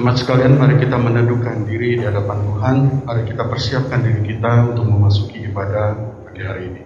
Jemaat sekalian, mari kita meneduhkan diri di hadapan Tuhan. Mari kita persiapkan diri kita untuk memasuki ibadah pagi hari ini.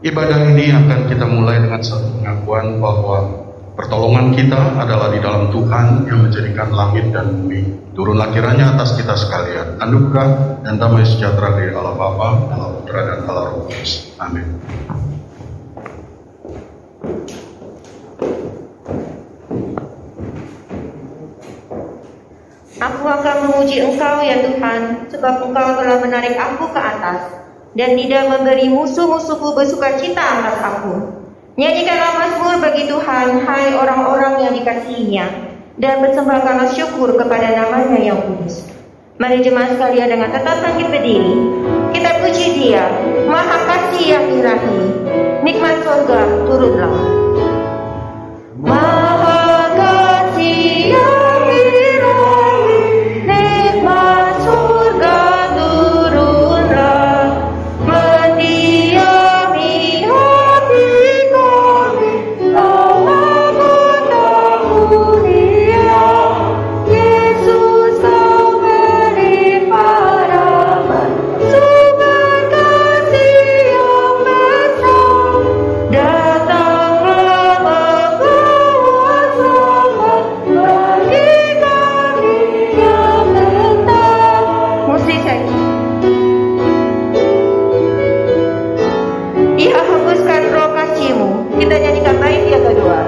Ibadah ini akan kita mulai dengan satu pengakuan bahwa pertolongan kita adalah di dalam Tuhan yang menjadikan langit dan bumi. Turunlah kiranya atas kita sekalian anugerah dan damai sejahtera dari Allah Bapa, Allah Putra dan Allah Roh Kudus. Amin. Aku akan memuji Engkau ya Tuhan, sebab Engkau telah menarik aku ke atas dan tidak memberi musuh-musuhku bersukacita atas aku. Nyanyikanlah mazmur bagi Tuhan, hai orang-orang yang dikasihinya, dan bersembahkanlah syukur kepada namanya yang kudus. Mari jemaat sekalian dengan tetap bangkit berdiri, kita puji Dia, Maha Kasih yang ilahi, nikmat surga turunlah. Maha Kasih yang ilahi, nikmat surga turunlah, mendiami hati kami, Allah kota mulia. Yesus kau beri harapan, sumber kasih yang besar. Datanglah membawa selamat bagi kami yang tetap. Musik saja. Ya hembuskan roh kasih-Mu. Kita nyanyikan bait yang kedua.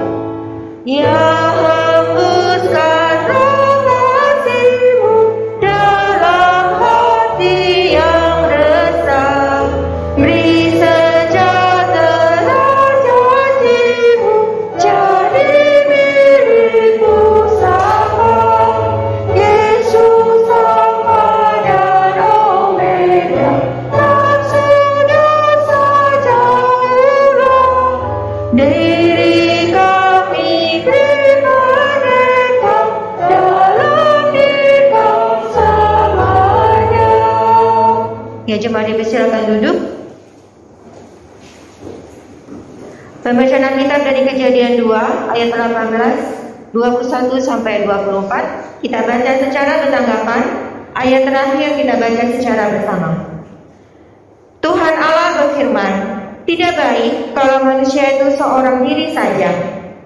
Ya hembuskan roh kasih-Mu dalam hati yang resah. Beri sejahtera janji-Mu jadi milikku sama. Yesus Alfa dan Omega, tak sudah saja ulang. Diri kami beri merdeka dalam Dikau selamanya. Ya jemaat dipersilakan duduk. Pembacaan Alkitab dari Kejadian 2 ayat 18, 21 sampai 24. Kita baca secara bertanggapan. Ayat terakhir kita baca secara bersama. Tuhan Allah berfirman, tidak baik kalau manusia itu seorang diri saja.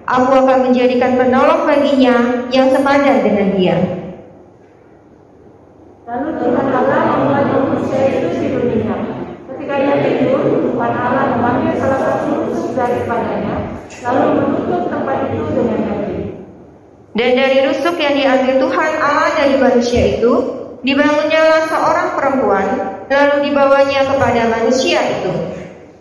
Aku akan menjadikan penolong baginya yang sepadan dengan dia. Lalu Tuhan Allah membuat manusia itu di dunia. Ketika ia tidur, Tuhan Allah memanggil salah satu rusuk daripadanya, lalu menutup tempat itu dengan kayu. Dan dari rusuk yang diambil Tuhan Allah dari manusia itu, dibangunnyalah seorang perempuan, lalu dibawanya kepada manusia itu.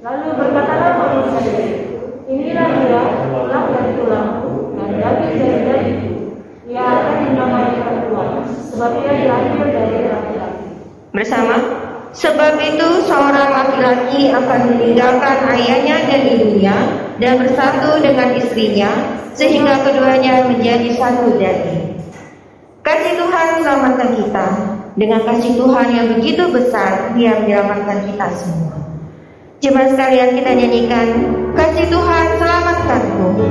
Lalu berkatalah manusia itu, inilah dia, tulang dari tulangku dan daging dari dagingku. Ia akan dinamai perempuan, sebab ia diambil dari laki-laki. Bersama, sebab itu seorang laki-laki akan meninggalkan ayahnya dan ibunya dan bersatu dengan istrinya, sehingga keduanya menjadi satu daging. Kasih Tuhan selamatkan kita. Dengan kasih Tuhan yang begitu besar, Dia menyelamatkan kita semua. Jemaat sekalian, kita nyanyikan, kasih Tuhan selamatkanku.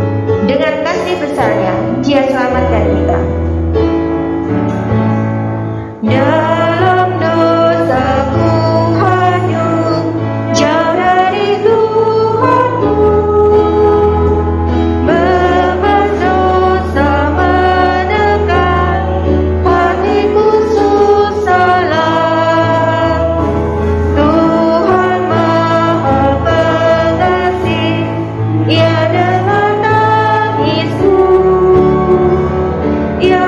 Dengan kasih besarnya, Dia selamatkan kita. Dalam dosaku hanyut, jauh dari Tuhanku. Beban dosa menekan, hatiku susahlah. Tuhan Maha Pengasih, Ia dengar tangisku. Ia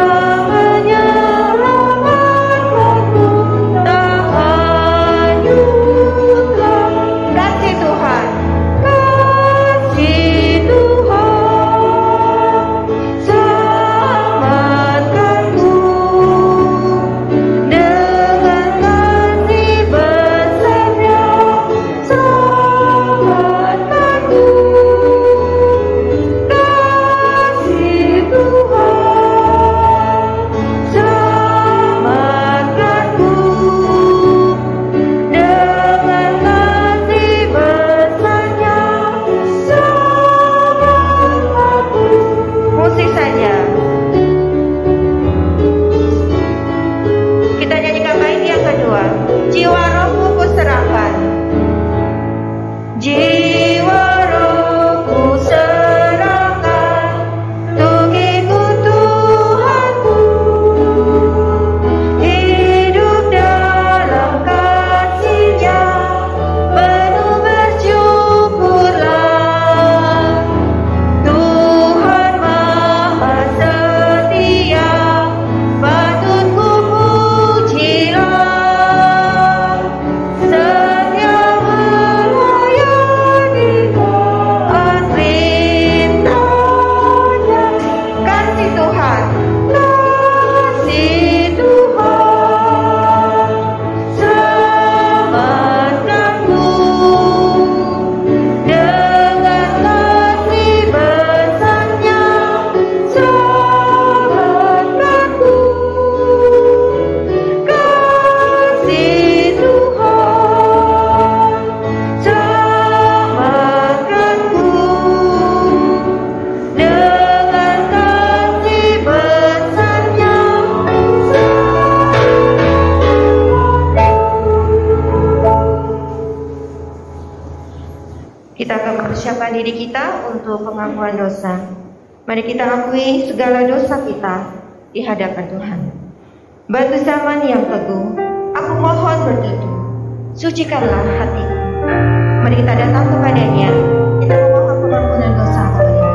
Kita akan mempersiapkan diri kita untuk pengakuan dosa. Mari kita akui segala dosa kita di hadapan Tuhan. Batu zaman yang teguh, aku mohon berteduh, sucikanlah hatiku. Mari kita datang kepadanya, kita memohon pengampunan dosa kepadanya.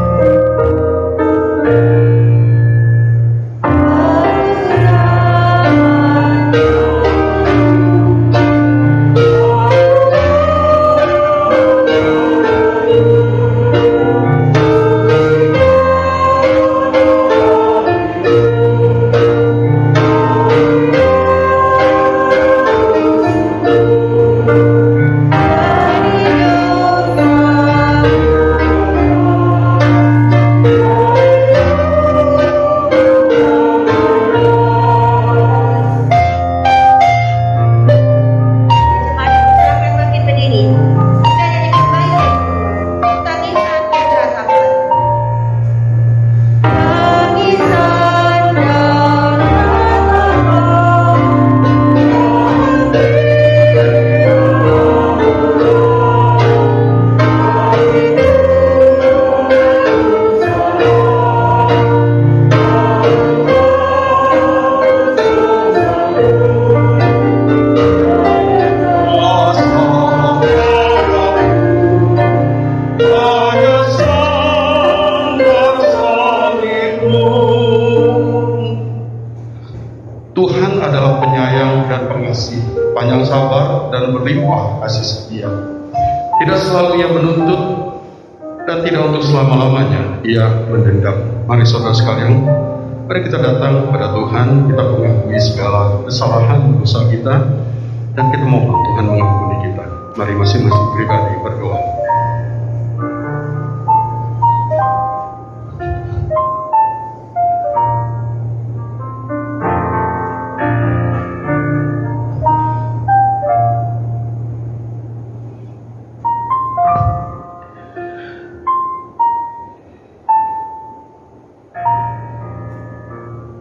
Mari saudara sekalian, mari kita datang kepada Tuhan, kita mengakui segala kesalahan dosa kita, dan kita mohon Tuhan mengampuni kita. Mari masing-masing pribadi berdoa.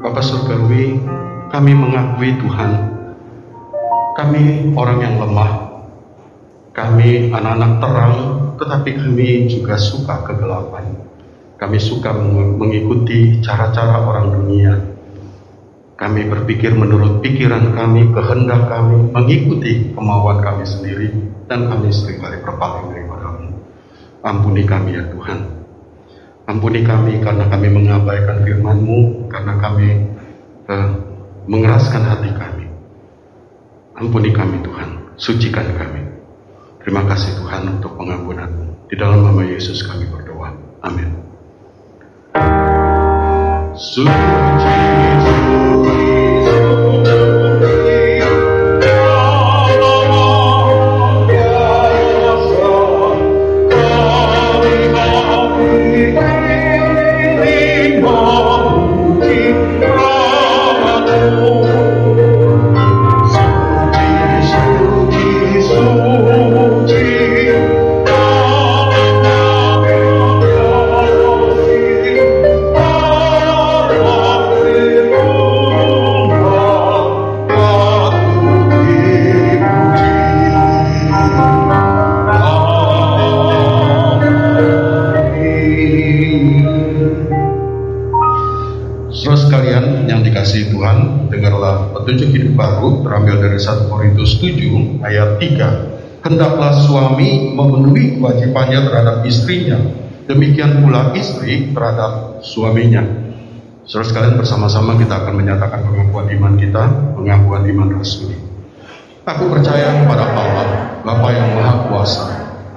Bapa surgawi, kami mengakui Tuhan, kami orang yang lemah, kami anak-anak terang, tetapi kami juga suka kegelapan. Kami suka mengikuti cara-cara orang dunia. Kami berpikir menurut pikiran kami, kehendak kami, mengikuti kemauan kami sendiri, dan kami seringkali berpaling daripada-Mu. Ampuni kami ya Tuhan. Ampuni kami karena kami mengabaikan firman-Mu, karena kami mengeraskan hati kami. Ampuni kami Tuhan, sucikan kami. Terima kasih Tuhan untuk pengampunan-Mu. Di dalam nama Yesus kami berdoa. Amin. Suci, suci, petunjuk hidup baru terambil dari 1 Korintus 7 ayat 3. Hendaklah suami memenuhi kewajibannya terhadap istrinya, demikian pula istri terhadap suaminya. Saudara sekalian, bersama-sama kita akan menyatakan pengakuan iman kita, pengakuan iman rasuli. Aku percaya kepada Allah, Bapa yang Maha Kuasa,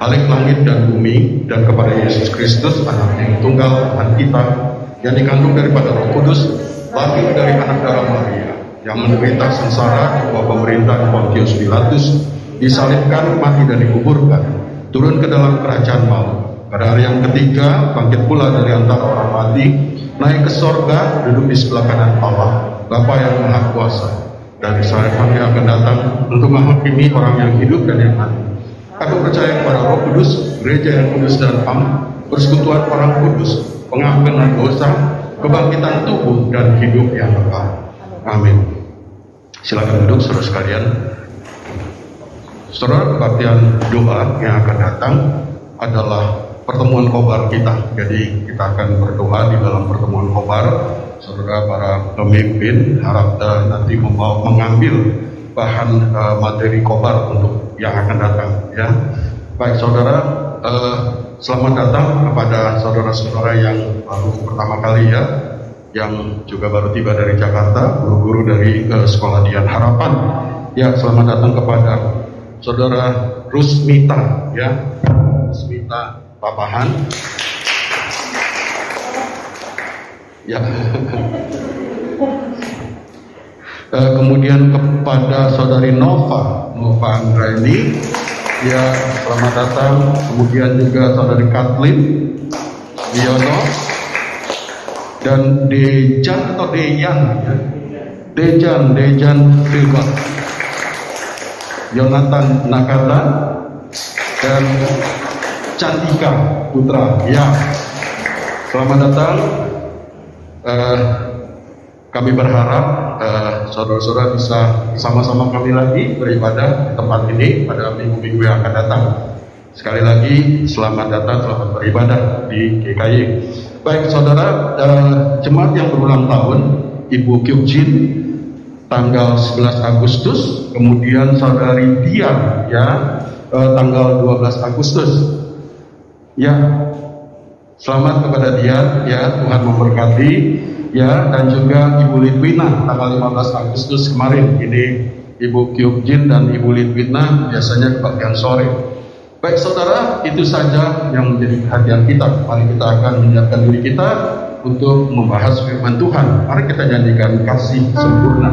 Khalik langit dan bumi, dan kepada Yesus Kristus, Anak yang tunggal Tuhan kita, yang dikandung daripada Roh Kudus, lahir dari anak darah Maria, yang menderita sengsara di bawah pemerintahan Pontius Pilatus, disalibkan, mati dan dikuburkan, turun ke dalam kerajaan maut. Pada hari yang ketiga, bangkit pula dari antara orang mati, naik ke sorga, duduk di sebelah kanan Allah, Bapa yang Maha Kuasa. Dari saat kami akan datang untuk menghakimi orang yang hidup dan yang mati. Aku percaya kepada Roh Kudus, gereja yang kudus dan am, persekutuan orang kudus, pengampunan dosa, kebangkitan tubuh dan hidup yang kekal. Amin. Silakan duduk saudara sekalian. Saudara, kebaktian doa yang akan datang adalah pertemuan khobar kita. Jadi kita akan berdoa di dalam pertemuan khobar. Saudara para pemimpin harap nanti mengambil bahan materi khobar untuk yang akan datang, ya. Baik saudara, selamat datang kepada saudara-saudara yang baru pertama kali, ya, yang juga baru tiba dari Jakarta, guru-guru dari Sekolah Dian Harapan. Ya, selamat datang kepada saudara Rusmita, ya, Rusmita Papahan. Ya. Kemudian kepada saudari Nova Andraini, ya, selamat datang. Kemudian juga saudari Kathleen Diono dan Dejan atau Dejan, ya? Dejan Filbert, Yonatan Nakata dan Cantika Putra, ya, selamat datang. Kami berharap saudara-saudara bisa sama-sama kami lagi beribadah di tempat ini pada minggu-minggu yang akan datang. Sekali lagi selamat datang, selamat beribadah di GKY. Baik saudara, jemaat yang berulang tahun, Ibu Kyuk Jin tanggal 11 Agustus, kemudian saudari Dian, ya, tanggal 12 Agustus. Ya, selamat kepada Dian, ya, Tuhan memberkati, ya, dan juga Ibu Litwina tanggal 15 Agustus kemarin. Ini Ibu Kyuk Jin dan Ibu Litwina biasanya di bagian sore. Baik saudara, itu saja yang menjadi perhatian kita. Mari kita akan menyiapkan diri kita untuk membahas firman Tuhan. Mari kita nyanyikan Kasih Sempurna.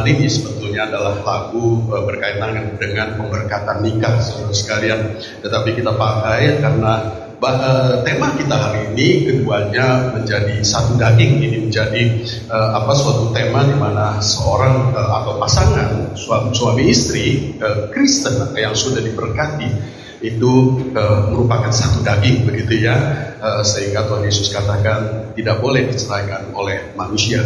Ini sebetulnya adalah lagu berkaitan dengan pemberkatan nikah, saudara sekalian. Tetapi kita pakai karena tema kita hari ini keduanya menjadi satu daging. Ini menjadi suatu tema di mana seorang atau pasangan suami istri Kristen yang sudah diberkati itu merupakan satu daging, begitu ya. Sehingga Tuhan Yesus katakan tidak boleh diceraikan oleh manusia.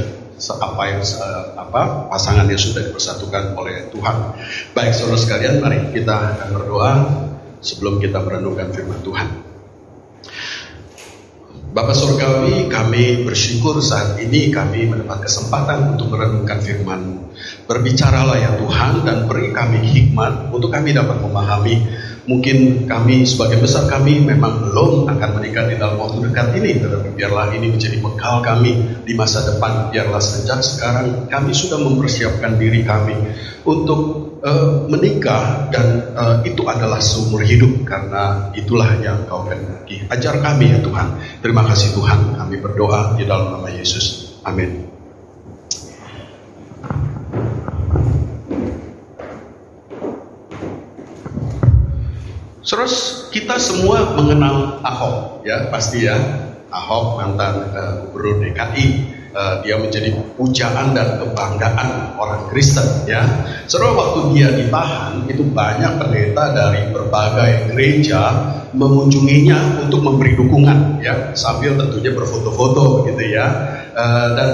Pasangan yang sudah dipersatukan oleh Tuhan. Baik saudara sekalian, mari kita akan berdoa sebelum kita merenungkan firman Tuhan. Bapa Surgawi, kami bersyukur saat ini kami mendapat kesempatan untuk merenungkan firman. Berbicaralah ya Tuhan, dan beri kami hikmat untuk kami dapat memahami. Mungkin kami sebagian besar kami memang belum akan menikah di dalam waktu dekat ini, tetapi biarlah ini menjadi bekal kami di masa depan. Biarlah sejak sekarang kami sudah mempersiapkan diri kami untuk menikah, dan itu adalah seumur hidup, karena itulah yang Kau kehendaki. Ajar kami ya Tuhan. Terima kasih Tuhan, kami berdoa di dalam nama Yesus. Amin. Terus kita semua mengenal Ahok, ya pasti ya. Ahok mantan gubernur DKI. dia menjadi pujaan dan kebanggaan orang Kristen, ya. Saudara, waktu dia ditahan itu banyak pendeta dari berbagai gereja mengunjunginya untuk memberi dukungan, ya, sambil tentunya berfoto-foto begitu, ya. Dan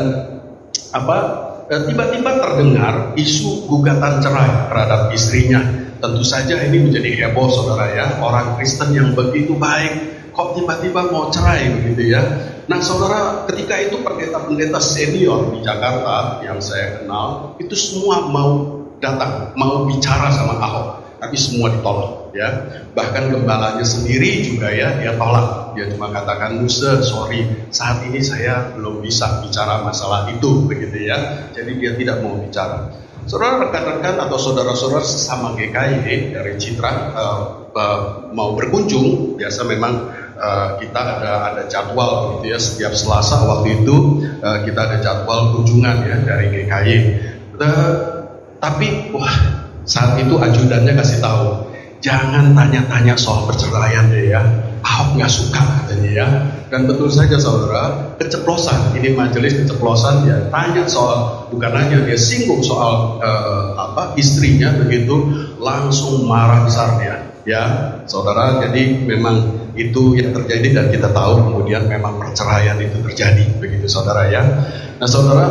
tiba-tiba terdengar isu gugatan cerai terhadap istrinya. Tentu saja ini menjadi heboh, saudara, ya. Orang Kristen yang begitu baik kok tiba-tiba mau cerai begitu, ya. Nah, saudara, ketika itu pendeta-pendeta senior di Jakarta yang saya kenal itu semua mau datang, mau bicara sama Ahok, tapi semua ditolak, ya. Bahkan gembalanya sendiri juga, ya, dia tolak. Dia cuma katakan, sorry, saat ini saya belum bisa bicara masalah itu begitu, ya. Jadi dia tidak mau bicara. Saudara, rekan-rekan atau saudara-saudara sesama GKI dari Citra mau berkunjung, biasa memang kita ada jadwal gitu, ya. Setiap Selasa waktu itu kita ada jadwal kunjungan, ya, dari GKI. Tapi saat itu ajudannya kasih tahu, jangan tanya-tanya soal perceraian deh, ya. Ahok nggak suka katanya, ya. Dan betul saja, saudara, keceplosan. Ini majelis keceplosan, ya. Tanya soal, bukan hanya dia singgung soal istrinya begitu, langsung marah besar dia, ya, saudara. Jadi memang itu yang terjadi dan kita tahu kemudian memang perceraian itu terjadi begitu, saudara, ya. Nah, saudara,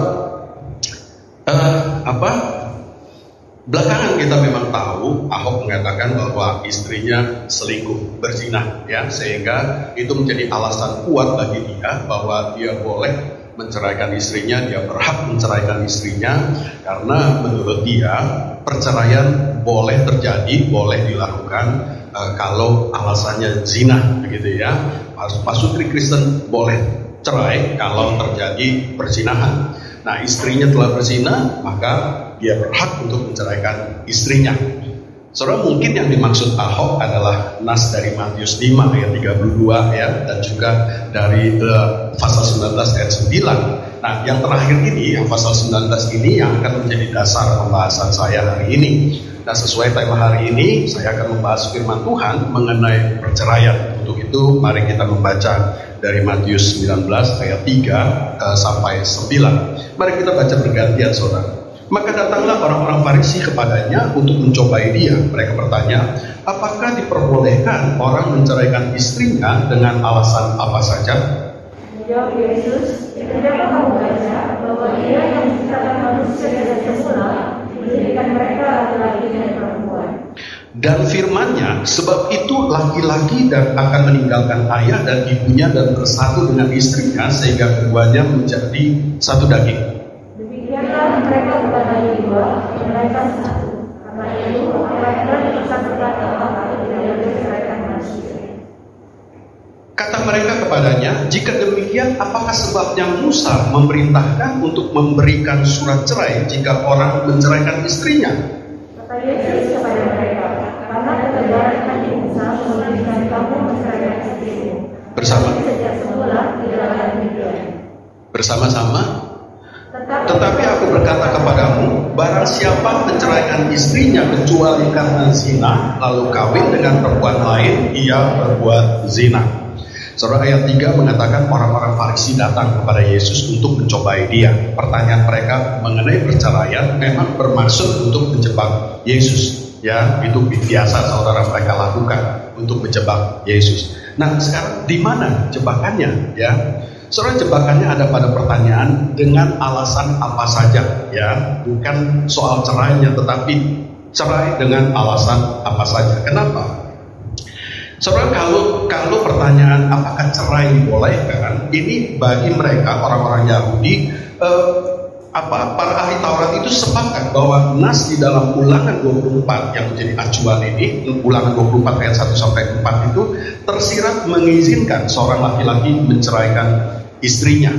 belakangan kita memang tahu Ahok mengatakan bahwa istrinya selingkuh, berzina, ya, sehingga itu menjadi alasan kuat bagi dia bahwa dia boleh menceraikan istrinya, dia berhak menceraikan istrinya karena menurut dia perceraian boleh terjadi, boleh dilakukan kalau alasannya zina begitu, ya. Pasutri Kristen boleh cerai kalau terjadi perzinahan. Nah, istrinya telah berzina, maka dia berhak untuk menceraikan istrinya. Saudara, mungkin yang dimaksud Ahok adalah nas dari Matius 5 ayat 32, ya, dan juga dari pasal 19 ayat 9. Nah, yang terakhir ini, yang pasal 19 ini yang akan menjadi dasar pembahasan saya hari ini. Nah, sesuai tema hari ini, saya akan membahas firman Tuhan mengenai perceraian. Untuk itu, mari kita membaca dari Matius 19 ayat 3 sampai 9. Mari kita baca bergantian, saudara. Maka datanglah orang-orang Farisi kepadanya untuk mencobai dia. Mereka bertanya, apakah diperbolehkan orang menceraikan istrinya dengan alasan apa saja? Menjawab Yesus, tidakkah kamu baca bahwa Dia yang menciptakan manusia dari semula menjadikan mereka laki-laki dan perempuan? Dan firman-Nya, sebab itu laki-laki dan akan meninggalkan ayah dan ibunya dan bersatu dengan istrinya sehingga keduanya menjadi satu daging. Demikianlah mereka bukan lagi dua, mereka satu. Karena itu mereka dipersatukan Allah tidak menceraikan manusia. Kata mereka kepadanya, jika demikian apakah sebabnya Musa memerintahkan untuk memberikan surat cerai jika orang menceraikan istrinya? Kata Yesus kepada mereka, karena ketebaran hati Musa memberikan kamu menceraikan istrimu. Bersama. Sejak semula tidak ada demikian. Bersama-sama. Tetapi aku berkata kepadamu, barang siapa menceraikan istrinya kecuali karena zina, lalu kawin dengan perempuan lain, ia berbuat zina. Saudara, ayat 3 mengatakan orang-orang Farisi datang kepada Yesus untuk mencobai dia. Pertanyaan mereka mengenai perceraian memang bermaksud untuk menjebak Yesus, ya. Itu biasa saudara mereka lakukan untuk menjebak Yesus. Nah, sekarang di mana jebakannya, ya? Saudara, jebakannya ada pada pertanyaan dengan alasan apa saja, ya. Bukan soal cerainya, tetapi cerai dengan alasan apa saja. Kenapa? Saudara, kalau pertanyaan apakah cerai dibolehkan, ini bagi mereka orang-orang Yahudi, para ahli Taurat itu sepakat bahwa nas di dalam Ulangan 24 yang menjadi acuan ini, Ulangan 24 ayat 1 sampai 4 itu tersirat mengizinkan seorang laki-laki menceraikan istrinya.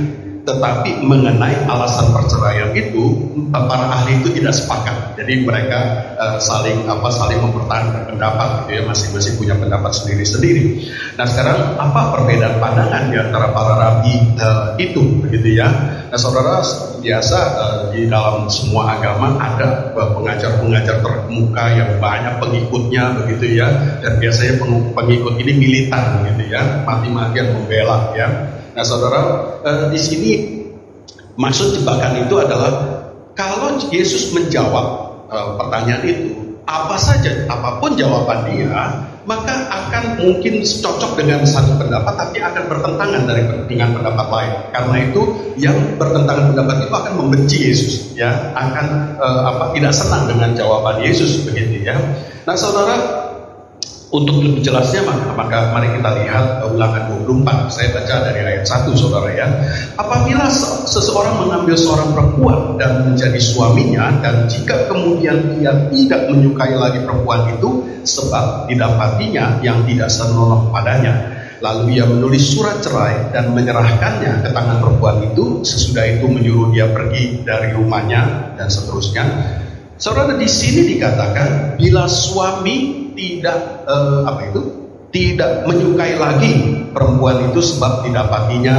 Tetapi mengenai alasan perceraian itu, para ahli itu tidak sepakat. Jadi mereka saling mempertahankan pendapat, gitu ya, masing-masing punya pendapat sendiri-sendiri. Nah, sekarang apa perbedaan pandangan di antara para rabi itu, begitu ya? Nah, saudara, biasa di dalam semua agama ada pengajar-pengajar terkemuka yang banyak pengikutnya, begitu ya. Dan biasanya pengikut ini militan, gitu ya, mati-matian membela, ya. Nah, saudara, di sini Maksud jebakan itu adalah kalau Yesus menjawab pertanyaan itu, apa saja, apapun jawaban dia, maka akan mungkin cocok dengan satu pendapat, tapi akan bertentangan dengan pendapat lain. Karena itu yang bertentangan pendapat itu akan membenci Yesus, ya, akan tidak senang dengan jawaban Yesus, begitu ya. Nah, saudara, untuk lebih jelasnya maka mari kita lihat Ulangan 24. Saya baca dari ayat 1, saudara ya. Apabila seseorang mengambil seorang perempuan dan menjadi suaminya, dan jika kemudian ia tidak menyukai lagi perempuan itu sebab didapatinya yang tidak senonoh padanya, lalu ia menulis surat cerai dan menyerahkannya ke tangan perempuan itu, sesudah itu menyuruh dia pergi dari rumahnya dan seterusnya. Saudara, di sini dikatakan bila suami tidak menyukai lagi perempuan itu sebab didapatinya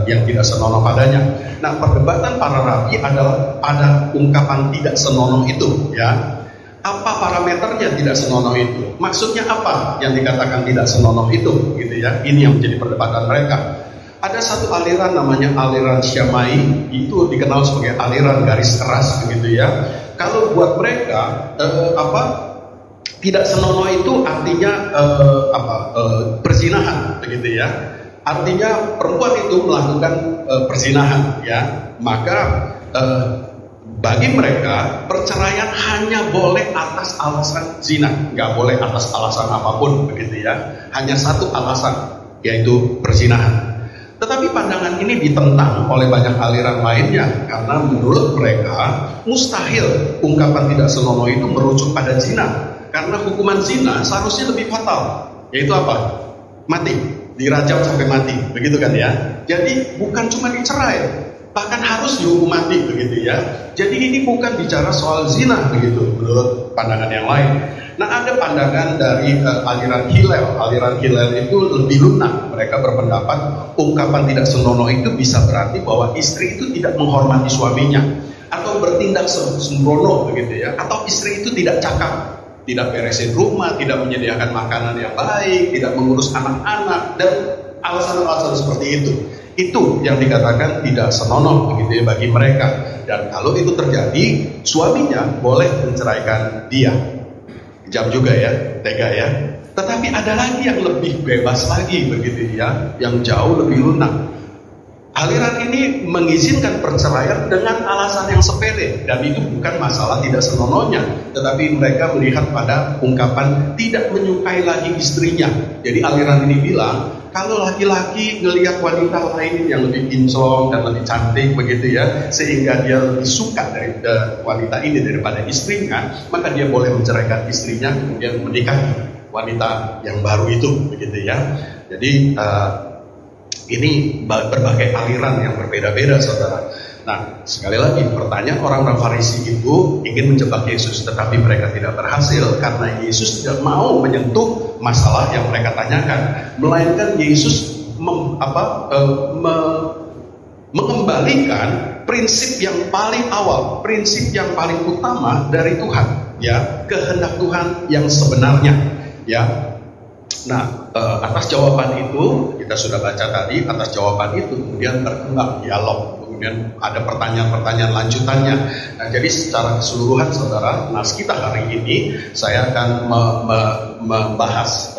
yang tidak senonoh padanya. Nah, perdebatan para rabi adalah pada ungkapan tidak senonoh itu, ya. Apa parameternya tidak senonoh itu? Maksudnya apa yang dikatakan tidak senonoh itu, gitu ya? Ini yang menjadi perdebatan mereka. Ada satu aliran namanya aliran Syamai, itu dikenal sebagai aliran garis keras, begitu ya. Kalau buat mereka tidak senonoh itu artinya perzinahan, begitu ya. Artinya perempuan itu melakukan perzinahan, ya. Maka bagi mereka perceraian hanya boleh atas alasan zina, nggak boleh atas alasan apapun, begitu ya. Hanya satu alasan, yaitu perzinahan. Tetapi pandangan ini ditentang oleh banyak aliran lainnya, karena menurut mereka mustahil ungkapan tidak senonoh itu merujuk pada zina. Karena hukuman zina seharusnya lebih fatal, yaitu apa? Mati, dirajam sampai mati, begitu kan ya? Jadi bukan cuma dicerai, bahkan harus dihukum mati, begitu ya. Jadi ini bukan bicara soal zina, begitu menurut pandangan yang lain. Nah, ada pandangan dari aliran Hillel. Aliran Hillel itu lebih lunak. Mereka berpendapat ungkapan tidak senonoh itu bisa berarti bahwa istri itu tidak menghormati suaminya, atau bertindak sembrono, begitu ya. Atau istri itu tidak cakap, tidak beresin rumah, tidak menyediakan makanan yang baik, tidak mengurus anak-anak, dan alasan-alasan seperti itu. Itu yang dikatakan tidak senonoh, begitu ya, bagi mereka. Dan kalau itu terjadi, suaminya boleh menceraikan dia. Kejam juga ya, tega ya. Tetapi ada lagi yang lebih bebas lagi, begitu ya, yang jauh lebih lunak. Aliran ini mengizinkan perceraian dengan alasan yang sepele, dan itu bukan masalah tidak senonohnya, tetapi mereka melihat pada ungkapan tidak menyukai lagi istrinya. Jadi aliran ini bilang, kalau laki-laki ngelihat wanita lain yang lebih kinclong dan lebih cantik, begitu ya, sehingga dia lebih suka dari wanita ini daripada istrinya, maka dia boleh menceraikan istrinya, kemudian menikahi wanita yang baru itu, begitu ya. Jadi ini berbagai aliran yang berbeda-beda, saudara. Nah, sekali lagi pertanyaan orang-orang Farisi itu ingin menjebak Yesus, tetapi mereka tidak berhasil karena Yesus tidak mau menyentuh masalah yang mereka tanyakan, melainkan Yesus mengembalikan prinsip yang paling awal, prinsip yang paling utama dari Tuhan, ya, kehendak Tuhan yang sebenarnya, ya. Nah, atas jawaban itu kita sudah baca tadi. Atas jawaban itu kemudian berkembang dialog, kemudian ada pertanyaan-pertanyaan lanjutannya. Nah, jadi secara keseluruhan, saudara, nas kita hari ini saya akan membahas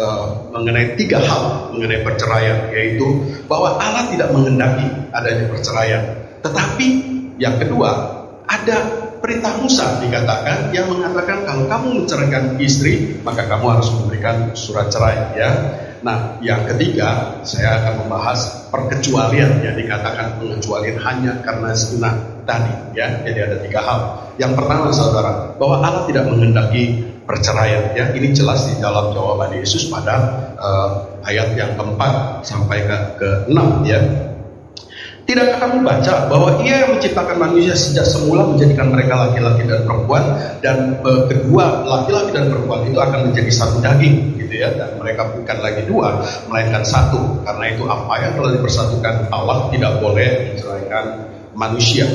mengenai 3 hal mengenai perceraian, yaitu bahwa Allah tidak menghendaki adanya perceraian. Tetapi yang kedua, ada perintah Musa dikatakan yang mengatakan kalau kamu menceraikan istri, maka kamu harus memberikan surat cerai, ya. Nah, yang ketiga, saya akan membahas perkecualian yang dikatakan pengecualian hanya karena zina tadi, ya. Jadi ada 3 hal. Yang pertama, saudara, bahwa Allah tidak menghendaki perceraian, ya. Ini jelas di dalam jawaban Yesus pada ayat yang keempat sampai ke-6, ya. Tidakkah kamu baca bahwa Ia yang menciptakan manusia sejak semula menjadikan mereka laki-laki dan perempuan, dan kedua laki-laki dan perempuan itu akan menjadi satu daging, gitu ya, dan mereka bukan lagi 2 melainkan 1. Karena itu apa yang telah dipersatukan Allah tidak boleh menceraikan manusia.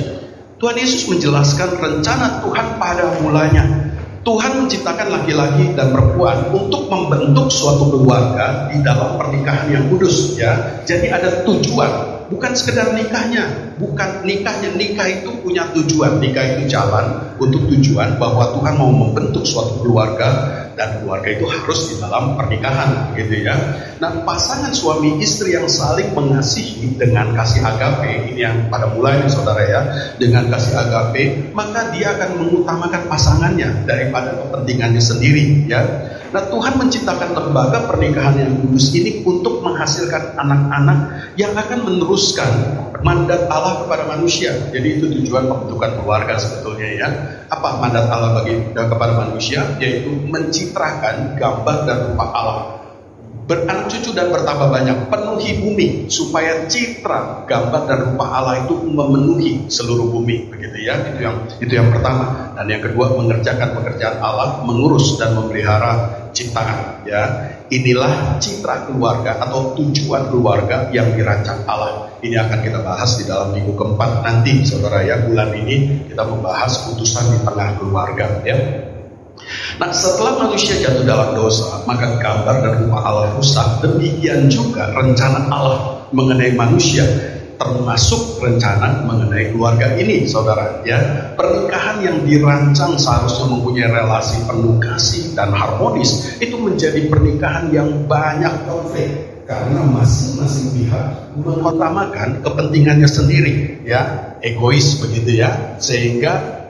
Tuhan Yesus menjelaskan rencana Tuhan pada mulanya. Tuhan menciptakan laki-laki dan perempuan untuk membentuk suatu keluarga di dalam pernikahan yang kudus, ya. Jadi ada tujuan Bukan sekedar nikahnya, bukan nikahnya. Nikah itu punya tujuan, nikah itu jalan untuk tujuan bahwa Tuhan mau membentuk suatu keluarga, dan keluarga itu harus di dalam pernikahan, gitu ya. Nah, pasangan suami istri yang saling mengasihi dengan kasih agape, ini yang pada mulanya saudara ya, dengan kasih agape, maka dia akan mengutamakan pasangannya daripada kepentingannya sendiri, ya. Nah, Tuhan menciptakan lembaga pernikahan yang kudus ini untuk menghasilkan anak-anak yang akan meneruskan mandat Allah kepada manusia. Jadi itu tujuan pembentukan keluarga sebetulnya ya. Apa mandat Allah kepada manusia? Yaitu mencitrakan gambar dan rupa Allah, beranak cucu dan bertambah banyak, penuhi bumi, supaya citra, gambar dan rupa Allah itu memenuhi seluruh bumi, begitu ya. Itu yang pertama. Dan yang kedua, mengerjakan pekerjaan Allah, mengurus dan memelihara ciptaan, ya. Inilah citra keluarga atau tujuan keluarga yang dirancang Allah. Ini akan kita bahas di dalam minggu keempat nanti, saudara ya. Bulan ini kita membahas putusan di tengah keluarga, ya. Nah, setelah manusia jatuh dalam dosa, maka gambar dan rupa Allah rusak. Demikian juga rencana Allah mengenai manusia, termasuk rencana mengenai keluarga ini, saudara ya. Pernikahan yang dirancang seharusnya mempunyai relasi penuh kasih dan harmonis, itu menjadi pernikahan yang banyak konflik karena masing-masing pihak mengutamakan kepentingannya sendiri, ya, egois begitu ya, sehingga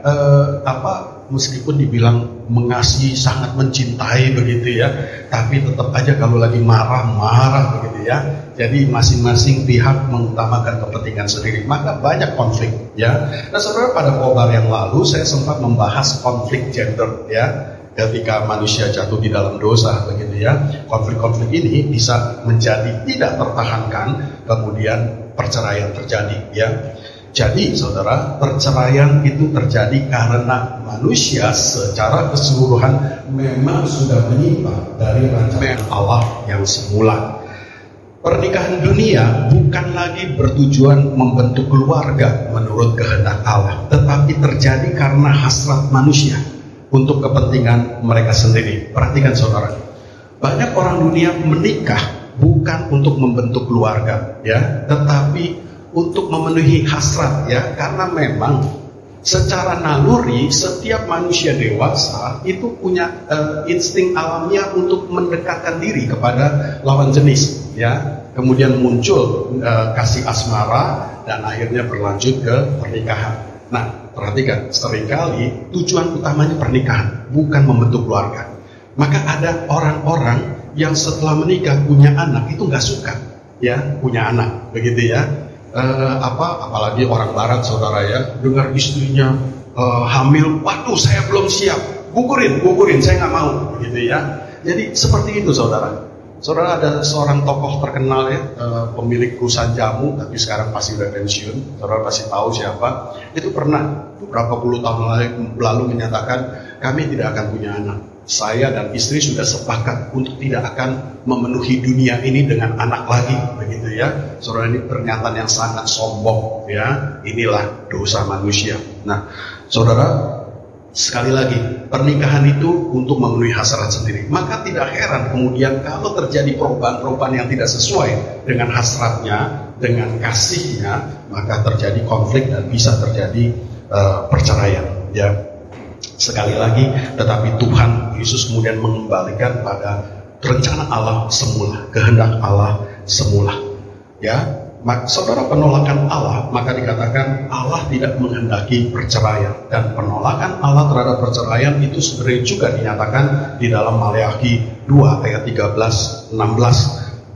meskipun dibilang mengasihi, sangat mencintai begitu ya, tapi tetap aja kalau lagi marah-marah begitu ya. Jadi masing-masing pihak mengutamakan kepentingan sendiri, maka banyak konflik ya. Nah, saudara, pada khotbah yang lalu saya sempat membahas konflik gender ya. Ketika manusia jatuh di dalam dosa begitu ya, konflik-konflik ini bisa menjadi tidak tertahankan, kemudian perceraian terjadi ya. Jadi saudara, perceraian itu terjadi karena manusia secara keseluruhan memang sudah menyimpang dari rancangan Allah yang semula. Pernikahan dunia bukan lagi bertujuan membentuk keluarga menurut kehendak Allah, tetapi terjadi karena hasrat manusia untuk kepentingan mereka sendiri. Perhatikan saudara, banyak orang dunia menikah bukan untuk membentuk keluarga ya, tetapi untuk memenuhi hasrat ya, karena memang secara naluri setiap manusia dewasa itu punya insting alamiah untuk mendekatkan diri kepada lawan jenis ya. Kemudian muncul kasih asmara dan akhirnya berlanjut ke pernikahan. Nah, perhatikan, seringkali tujuan utamanya pernikahan, bukan membentuk keluarga. Maka ada orang-orang yang setelah menikah punya anak itu nggak suka ya punya anak begitu ya. Apalagi orang barat saudara ya, dengar istrinya hamil, waduh saya belum siap, gugurin, saya nggak mau gitu ya. Jadi seperti itu saudara. Saudara, ada seorang tokoh terkenal ya, pemilik perusahaan jamu, tapi sekarang pasti udah pensiun. Saudara pasti tahu siapa. Itu pernah beberapa puluh tahun lalu menyatakan, kami tidak akan punya anak. Saya dan istri sudah sepakat untuk tidak akan memenuhi dunia ini dengan anak lagi, begitu ya. Saudara, ini pernyataan yang sangat sombong ya. Inilah dosa manusia. Nah, saudara, sekali lagi, pernikahan itu untuk memenuhi hasrat sendiri. Maka tidak heran kemudian kalau terjadi perubahan-perubahan yang tidak sesuai dengan hasratnya, dengan kasihnya, maka terjadi konflik dan bisa terjadi perceraian ya. Sekali lagi, tetapi Tuhan Yesus kemudian mengembalikan pada rencana Allah semula, kehendak Allah semula. Ya, saudara, penolakan Allah, maka dikatakan Allah tidak menghendaki perceraian, dan penolakan Allah terhadap perceraian itu sebenarnya juga dinyatakan di dalam Maleakhi 2 ayat 13-16.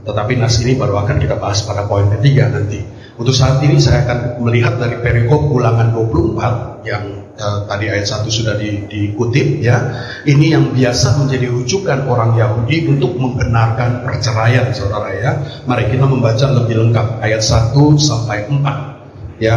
Tetapi nas ini baru akan kita bahas pada poin ketiga nanti. Untuk saat ini saya akan melihat dari perikop Ulangan 24 yang tadi ayat 1 sudah dikutip ya. Ini yang biasa menjadi rujukan orang Yahudi untuk membenarkan perceraian, saudara ya. Mari kita membaca lebih lengkap ayat 1 sampai 4 ya.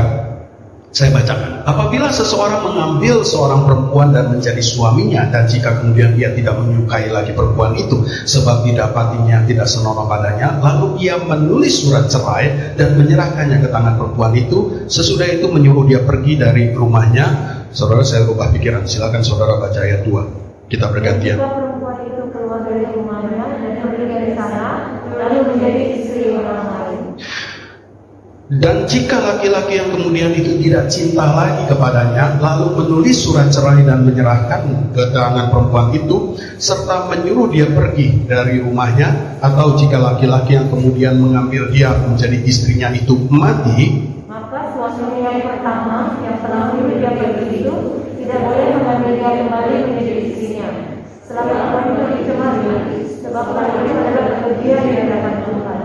Saya bacakan. Apabila seseorang mengambil seorang perempuan dan menjadi suaminya, dan jika kemudian ia tidak menyukai lagi perempuan itu sebab didapatinya tidak senonoh padanya, lalu ia menulis surat cerai dan menyerahkannya ke tangan perempuan itu, sesudah itu menyuruh dia pergi dari rumahnya. Saudara, saya ubah pikiran, silakan saudara baca ayat 2. Kita bergantian. Jika perempuan itu keluar dari rumahnya dan pergi dari sana, lalu menjadi istri orang lain. Dan jika laki-laki yang kemudian itu tidak cinta lagi kepadanya, lalu menulis surat cerai dan menyerahkan ke tangan perempuan itu, serta menyuruh dia pergi dari rumahnya, atau jika laki-laki yang kemudian mengambil dia menjadi istrinya itu mati, maka suami yang pertama yang telah menyuruh dia pergi itu tidak boleh mengambil dia kembali menjadi istrinya. Selama orang itu dicemari, sebab orang itu adalah kebencian di hadapan Tuhan.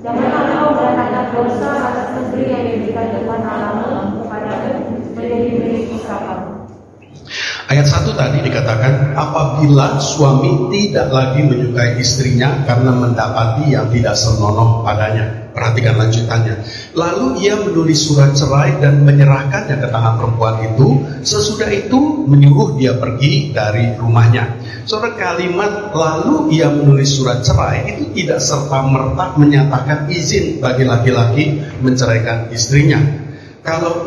Janganlah engkau mendatangkan dosa atas negeri yang diberikan Tuhan Allahmu kepadamu menjadi milik kamu. Ayat 1 tadi dikatakan, apabila suami tidak lagi menyukai istrinya karena mendapati yang tidak senonoh padanya. Perhatikan lanjutannya. Lalu ia menulis surat cerai dan menyerahkannya ke tangan perempuan itu. Sesudah itu menyuruh dia pergi dari rumahnya. Saudara, kalimat lalu ia menulis surat cerai itu tidak serta-merta menyatakan izin bagi laki-laki menceraikan istrinya. Kalau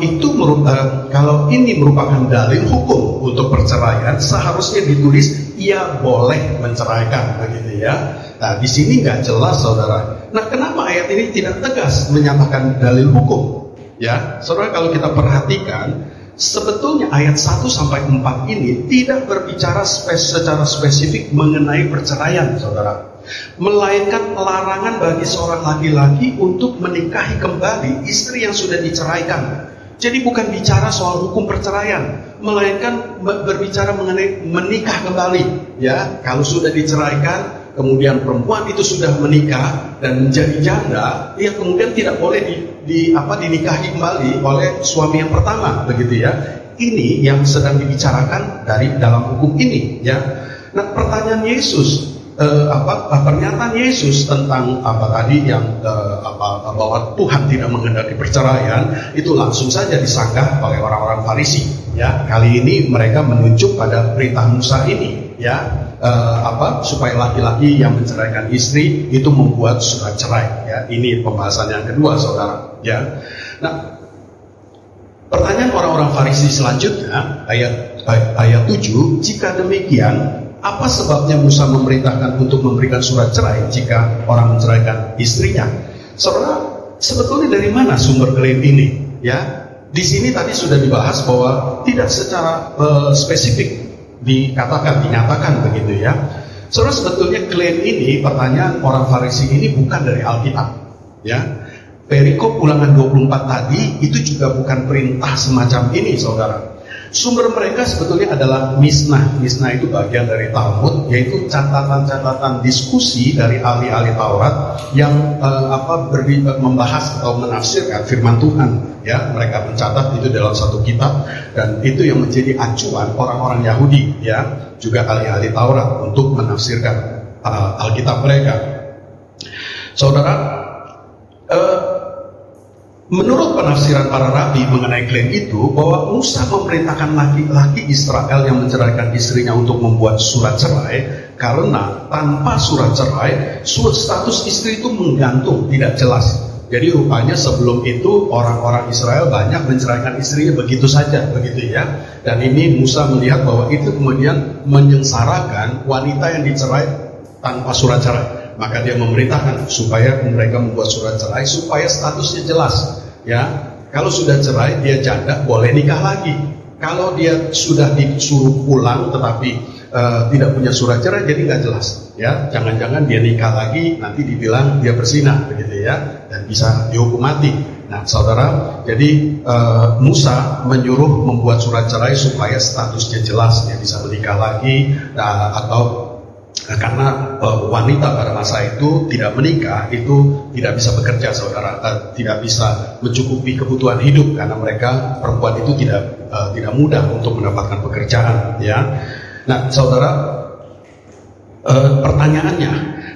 ini merupakan dalil hukum untuk perceraian, seharusnya ditulis ia boleh menceraikan, begitu ya. Nah, di sini nggak jelas, saudara. Nah, kenapa ayat ini tidak tegas menyatakan dalil hukum? Ya, saudara, kalau kita perhatikan, sebetulnya ayat 1 sampai 4 ini tidak berbicara secara spesifik mengenai perceraian, saudara. Melainkan larangan bagi seorang laki-laki untuk menikahi kembali istri yang sudah diceraikan. Jadi bukan bicara soal hukum perceraian, melainkan berbicara mengenai menikah kembali. Ya, kalau sudah diceraikan, kemudian perempuan itu sudah menikah dan menjadi janda, dia kemudian tidak boleh dinikahi kembali oleh suami yang pertama, begitu ya. Ini yang sedang dibicarakan dari dalam hukum ini, ya. Nah, pertanyaan Yesus, pernyataan Yesus tentang bahwa Tuhan tidak menghendaki perceraian itu langsung saja disanggah oleh orang-orang Farisi. Ya, kali ini mereka menunjuk pada perintah Musa ini, ya, supaya laki-laki yang menceraikan istri itu membuat surat cerai. Ya, ini pembahasan yang kedua, saudara. Ya, nah, pertanyaan orang-orang Farisi selanjutnya ayat 7, jika demikian, apa sebabnya Musa memerintahkan untuk memberikan surat cerai jika orang menceraikan istrinya? Saudara, sebetulnya dari mana sumber klaim ini? Ya, di sini tadi sudah dibahas bahwa tidak secara spesifik dinyatakan begitu ya. Saudara, sebetulnya klaim ini, pertanyaan orang Farisi ini bukan dari Alkitab. Ya, perikop Ulangan 24 tadi itu juga bukan perintah semacam ini, saudara. Sumber mereka sebetulnya adalah Misnah. Misnah itu bagian dari Talmud, yaitu catatan-catatan diskusi dari ahli-ahli Taurat yang membahas atau menafsirkan firman Tuhan. Ya, mereka mencatat itu dalam satu kitab, dan itu yang menjadi acuan orang-orang Yahudi, ya, juga ahli-ahli Taurat untuk menafsirkan Alkitab mereka. Saudara, menurut penafsiran para rabi mengenai klaim itu, bahwa Musa memerintahkan laki-laki Israel yang menceraikan istrinya untuk membuat surat cerai, karena tanpa surat cerai, status istri itu menggantung, tidak jelas. Jadi rupanya sebelum itu orang-orang Israel banyak menceraikan istrinya begitu saja, begitu ya. Dan ini Musa melihat bahwa itu kemudian menyengsarakan wanita yang dicerai tanpa surat cerai. Maka dia memerintahkan supaya mereka membuat surat cerai supaya statusnya jelas. Ya, kalau sudah cerai dia janda boleh nikah lagi. Kalau dia sudah disuruh pulang tetapi tidak punya surat cerai, jadi nggak jelas. Ya, jangan-jangan dia nikah lagi nanti dibilang dia berzinah, begitu ya, dan bisa dihukum mati. Nah, saudara, jadi Musa menyuruh membuat surat cerai supaya statusnya jelas, dia bisa menikah lagi, atau karena wanita pada masa itu tidak menikah itu tidak bisa bekerja, saudara, tidak bisa mencukupi kebutuhan hidup karena mereka perempuan itu tidak mudah untuk mendapatkan pekerjaan, ya. Nah, saudara, pertanyaannya,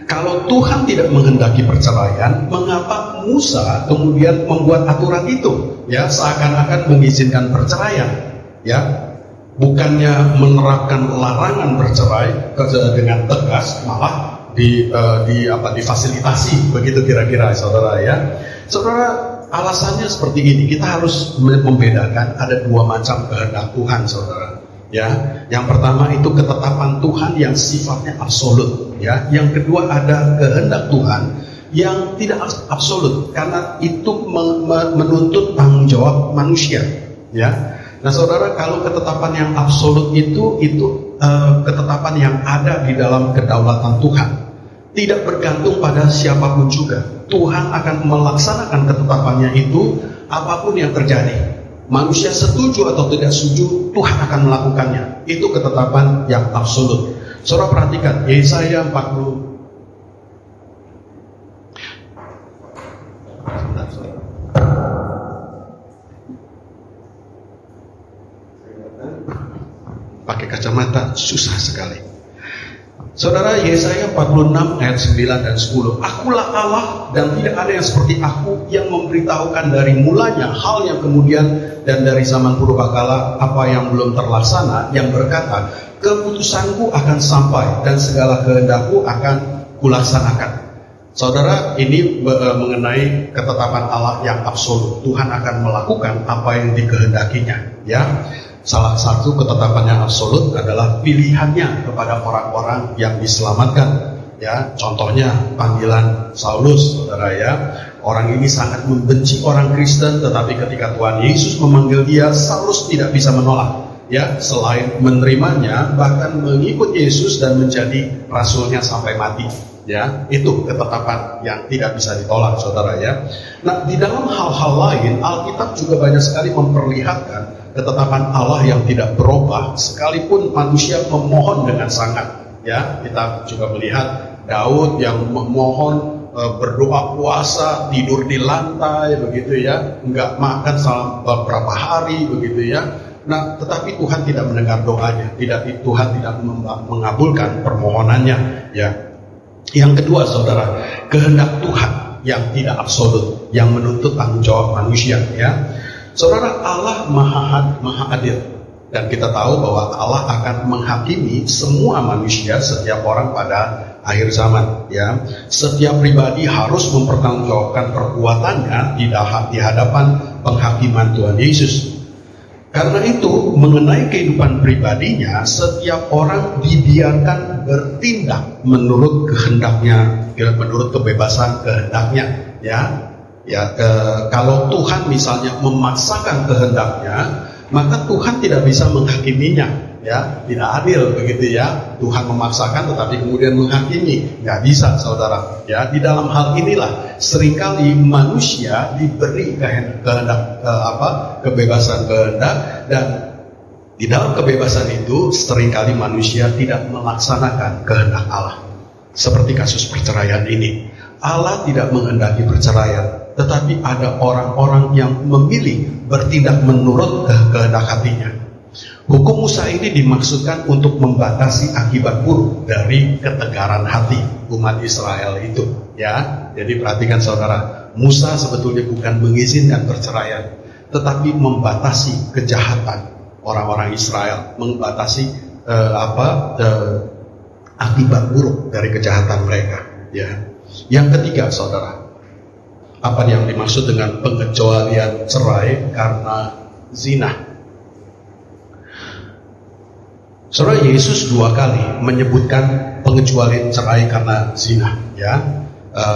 kalau Tuhan tidak menghendaki perceraian, mengapa Musa kemudian membuat aturan itu, ya, seakan-akan mengizinkan perceraian, ya? Bukannya menerapkan larangan bercerai dengan tegas, malah difasilitasi, begitu kira-kira, saudara, ya. Saudara, alasannya seperti ini. Kita harus membedakan ada dua macam kehendak Tuhan, saudara. Ya, yang pertama itu ketetapan Tuhan yang sifatnya absolut. Ya, yang kedua ada kehendak Tuhan yang tidak absolut, karena itu menuntut tanggung jawab manusia, ya. Nah, saudara, kalau ketetapan yang absolut itu ketetapan yang ada di dalam kedaulatan Tuhan, tidak bergantung pada siapapun juga. Tuhan akan melaksanakan ketetapannya itu apapun yang terjadi. Manusia setuju atau tidak setuju, Tuhan akan melakukannya. Itu ketetapan yang absolut. Saudara perhatikan Yesaya 40. Pakai kacamata susah sekali. Saudara, Yesaya 46 ayat 9 dan 10. Akulah Allah dan tidak ada yang seperti aku, yang memberitahukan dari mulanya hal yang kemudian dan dari zaman purbakala apa yang belum terlaksana, yang berkata, keputusanku akan sampai dan segala kehendakku akan kulaksanakan. Saudara, ini mengenai ketetapan Allah yang absolut. Tuhan akan melakukan apa yang dikehendakinya, ya. Salah satu ketetapan yang absolut adalah pilihannya kepada orang-orang yang diselamatkan, ya. Contohnya panggilan Saulus, saudara, ya. Orang ini sangat membenci orang Kristen, tetapi ketika Tuhan Yesus memanggil dia, Saulus tidak bisa menolak, ya. Selain menerimanya, bahkan mengikut Yesus dan menjadi rasulnya sampai mati, ya. Itu ketetapan yang tidak bisa ditolak, saudara, ya. Nah, di dalam hal-hal lain, Alkitab juga banyak sekali memperlihatkan ketetapan Allah yang tidak berubah, sekalipun manusia memohon dengan sangat, ya. Kita juga melihat Daud yang memohon, berdoa puasa, tidur di lantai, begitu, ya, nggak makan selama beberapa hari, begitu, ya. Nah, tetapi Tuhan tidak mendengar doanya, Tuhan tidak mengabulkan permohonannya, ya. Yang kedua, saudara, kehendak Tuhan yang tidak absolut, yang menuntut tanggung jawab manusia, ya. Saudara, Allah maha adil, dan kita tahu bahwa Allah akan menghakimi semua manusia, setiap orang pada akhir zaman, ya. Setiap pribadi harus mempertanggungjawabkan perbuatannya di hadapan penghakiman Tuhan Yesus. Karena itu, mengenai kehidupan pribadinya, setiap orang dibiarkan bertindak menurut kehendaknya, menurut kebebasan kehendaknya, ya. Kalau Tuhan misalnya memaksakan kehendaknya, maka Tuhan tidak bisa menghakiminya, ya. Tidak adil, begitu, ya. Tuhan memaksakan tetapi kemudian menghakimi, nggak bisa, saudara, ya. Di dalam hal inilah seringkali manusia diberi kebebasan kehendak, dan di dalam kebebasan itu seringkali manusia tidak melaksanakan kehendak Allah. Seperti kasus perceraian ini, Allah tidak menghendaki perceraian, tetapi ada orang-orang yang memilih bertindak menurut kehendak hatinya. Hukum Musa ini dimaksudkan untuk membatasi akibat buruk dari ketegaran hati umat Israel itu, ya. Jadi perhatikan, saudara, Musa sebetulnya bukan mengizinkan perceraian, tetapi membatasi kejahatan orang-orang Israel, membatasi akibat buruk dari kejahatan mereka, ya. Yang ketiga, saudara, apa yang dimaksud dengan pengecualian cerai karena zina? Saudara, Yesus 2 kali menyebutkan pengecualian cerai karena zina, ya.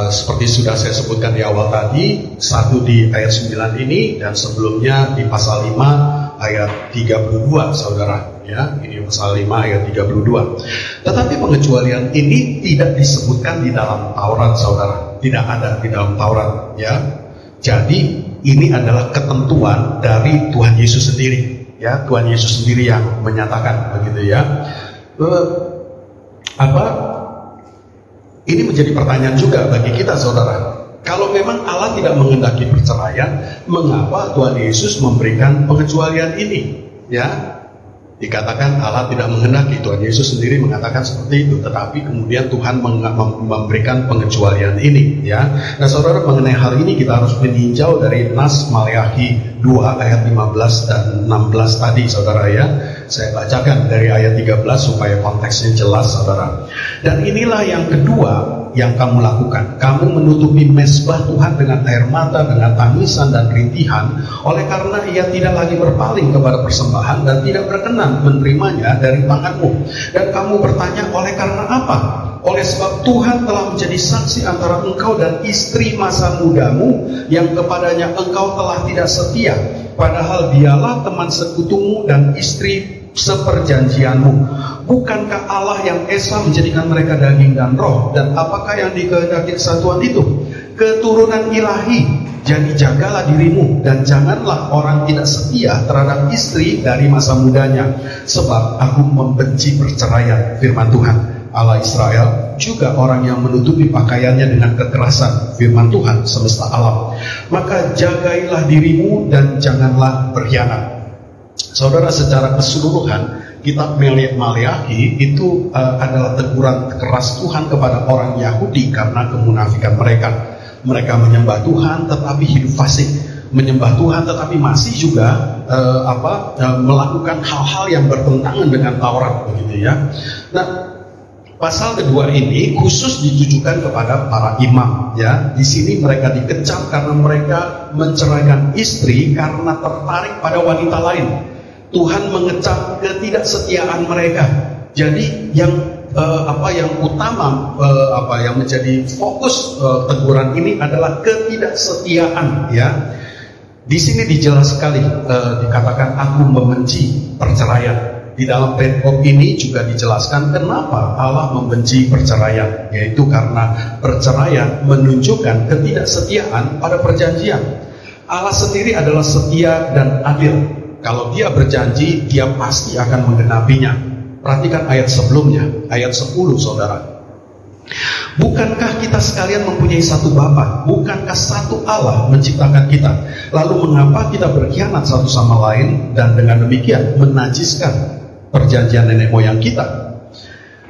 Seperti sudah saya sebutkan di awal tadi, satu di ayat 9 ini, dan sebelumnya di pasal 5 ayat 32, saudara, ya. Ini pasal 5 ayat 32. Tetapi pengecualian ini tidak disebutkan di dalam Taurat, saudara. Tidak ada di dalam Taurat, ya. Jadi ini adalah ketentuan dari Tuhan Yesus sendiri, ya. Tuhan Yesus sendiri yang menyatakan, begitu, ya. Ini menjadi pertanyaan juga bagi kita, saudara. Kalau memang Allah tidak menghendaki perceraian, mengapa Tuhan Yesus memberikan pengecualian ini, ya? Dikatakan Allah tidak menghendaki, Tuhan Yesus sendiri mengatakan seperti itu, tetapi kemudian Tuhan memberikan pengecualian ini, ya. Nah, saudara, mengenai hal ini kita harus meninjau dari nas Maleakhi 2 ayat 15 dan 16 tadi, saudara, ya. Saya bacakan dari ayat 13 supaya konteksnya jelas, saudara. Dan inilah yang kedua yang kamu lakukan. Kamu menutupi mezbah Tuhan dengan air mata, dengan tangisan dan rintihan, oleh karena ia tidak lagi berpaling kepada persembahan dan tidak berkenan menerimanya dari tanganmu. Dan kamu bertanya, oleh karena apa? Oleh sebab Tuhan telah menjadi saksi antara engkau dan istri masa mudamu yang kepadanya engkau telah tidak setia, padahal dialah teman sekutumu dan istri seperjanjianmu. Bukankah Allah yang esa menjadikan mereka daging dan roh? Dan apakah yang dikehendaki kesatuan itu? Keturunan ilahi. Jadi jagalah dirimu dan janganlah orang tidak setia terhadap istri dari masa mudanya, sebab aku membenci perceraian. Firman Tuhan Allah Israel, juga orang yang menutupi pakaiannya dengan kekerasan. Firman Tuhan semesta alam. Maka jagailah dirimu dan janganlah berkhianat. Saudara, secara keseluruhan kitab Maleakhi itu adalah teguran keras Tuhan kepada orang Yahudi karena kemunafikan mereka. Mereka menyembah Tuhan tetapi hidup fasik, menyembah Tuhan tetapi masih juga melakukan hal-hal yang bertentangan dengan Taurat, begitu ya. Nah, pasal kedua ini khusus ditujukan kepada para imam, ya. Di sini mereka dikecam karena mereka menceraikan istri karena tertarik pada wanita lain. Tuhan mengecam ketidaksetiaan mereka. Jadi yang utama yang menjadi fokus teguran ini adalah ketidaksetiaan, ya. Di sini dijelas sekali dikatakan aku membenci perceraian. Di dalam perikop ini juga dijelaskan kenapa Allah membenci perceraian, yaitu karena perceraian menunjukkan ketidaksetiaan pada perjanjian. Allah sendiri adalah setia dan adil. Kalau dia berjanji, dia pasti akan menggenapinya. Perhatikan ayat sebelumnya, ayat 10, saudara. Bukankah kita sekalian mempunyai satu Bapa? Bukankah satu Allah menciptakan kita? Lalu mengapa kita berkhianat satu sama lain dan dengan demikian menajiskan perjanjian nenek moyang kita?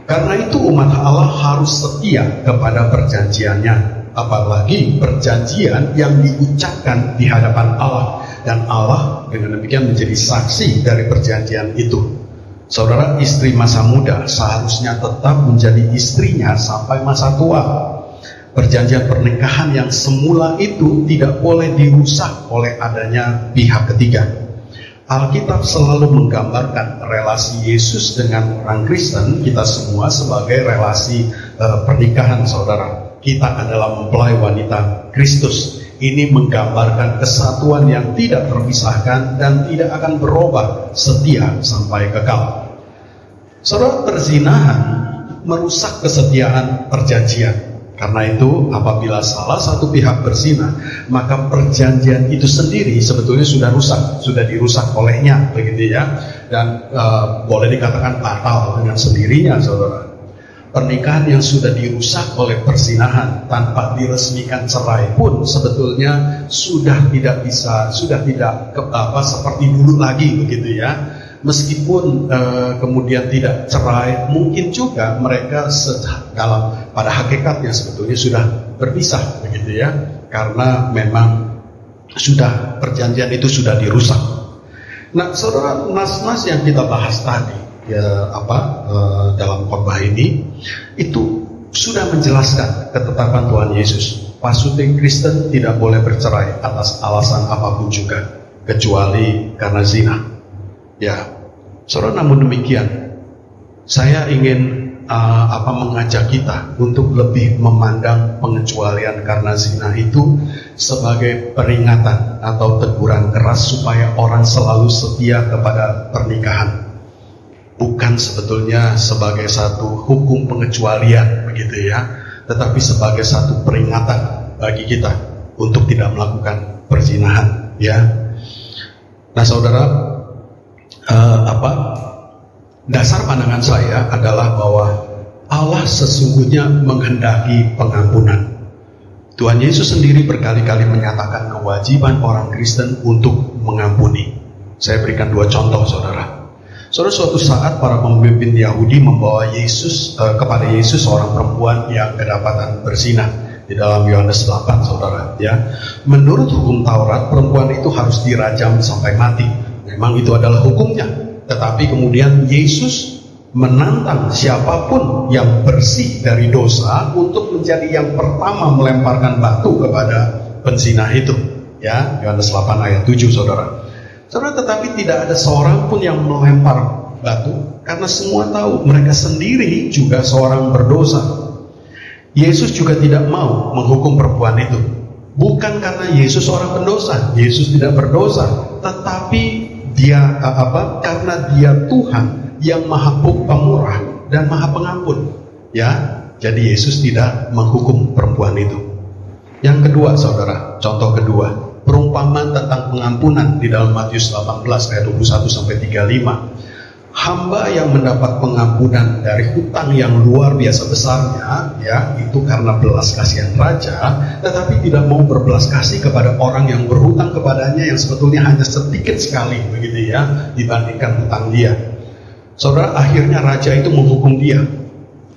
Karena itu umat Allah harus setia kepada perjanjiannya, apalagi perjanjian yang diucapkan di hadapan Allah, dan Allah dengan demikian menjadi saksi dari perjanjian itu. Saudara, istri masa muda seharusnya tetap menjadi istrinya sampai masa tua. Perjanjian pernikahan yang semula itu tidak boleh dirusak oleh adanya pihak ketiga. Alkitab selalu menggambarkan relasi Yesus dengan orang Kristen, kita semua sebagai relasi pernikahan, saudara. Kita adalah mempelai wanita Kristus. Ini menggambarkan kesatuan yang tidak terpisahkan dan tidak akan berubah, setia sampai kekal. Saudara, perzinahan merusak kesetiaan perjanjian. Karena itu apabila salah satu pihak berzina, maka perjanjian itu sendiri sebetulnya sudah rusak, sudah dirusak olehnya, begitu ya. Dan boleh dikatakan batal dengan sendirinya, saudara. Pernikahan yang sudah dirusak oleh perzinahan tanpa diresmikan cerai pun sebetulnya sudah tidak seperti dulu lagi, begitu ya. Meskipun kemudian tidak cerai, mungkin juga mereka pada hakikatnya sebetulnya sudah berpisah, begitu ya, karena memang sudah perjanjian itu sudah dirusak. Nah, saudara, nas-nas yang kita bahas tadi dalam khotbah ini itu sudah menjelaskan ketetapan Tuhan Yesus. Pasukan Kristen tidak boleh bercerai atas alasan apapun juga, kecuali karena zina. Ya, saudara, namun demikian saya ingin mengajak kita untuk lebih memandang pengecualian karena zina itu sebagai peringatan atau teguran keras supaya orang selalu setia kepada pernikahan. Bukan sebetulnya sebagai satu hukum pengecualian, begitu ya, tetapi sebagai satu peringatan bagi kita untuk tidak melakukan perzinahan, ya. Nah, saudara, dasar pandangan saya adalah bahwa Allah sesungguhnya menghendaki pengampunan. Tuhan Yesus sendiri berkali-kali menyatakan kewajiban orang Kristen untuk mengampuni. Saya berikan 2 contoh, saudara. Saudara, suatu saat para pemimpin Yahudi membawa kepada Yesus seorang perempuan yang kedapatan berzina di dalam Yohanes 8, saudara. Ya, menurut hukum Taurat, perempuan itu harus dirajam sampai mati. Memang itu adalah hukumnya. Tetapi kemudian Yesus menantang siapapun yang bersih dari dosa untuk menjadi yang pertama melemparkan batu kepada penzina itu. Ya, Yohanes 8 ayat 7, saudara. Saudara, tetapi tidak ada seorang pun yang melempar batu, karena semua tahu mereka sendiri juga seorang berdosa. Yesus juga tidak mau menghukum perempuan itu. Bukan karena Yesus seorang pendosa, Yesus tidak berdosa, tetapi dia karena dia Tuhan yang Maha Pemurah dan Maha Pengampun. Ya, jadi Yesus tidak menghukum perempuan itu. Yang kedua, saudara, contoh kedua, perumpamaan tentang pengampunan di dalam Matius 18 ayat 21 sampai 35. Hamba yang mendapat pengampunan dari hutang yang luar biasa besarnya, ya, itu karena belas kasihan raja, tetapi tidak mau berbelas kasih kepada orang yang berhutang kepadanya yang sebetulnya hanya sedikit sekali, begitu ya, dibandingkan hutang dia. Saudara, akhirnya raja itu menghukum dia,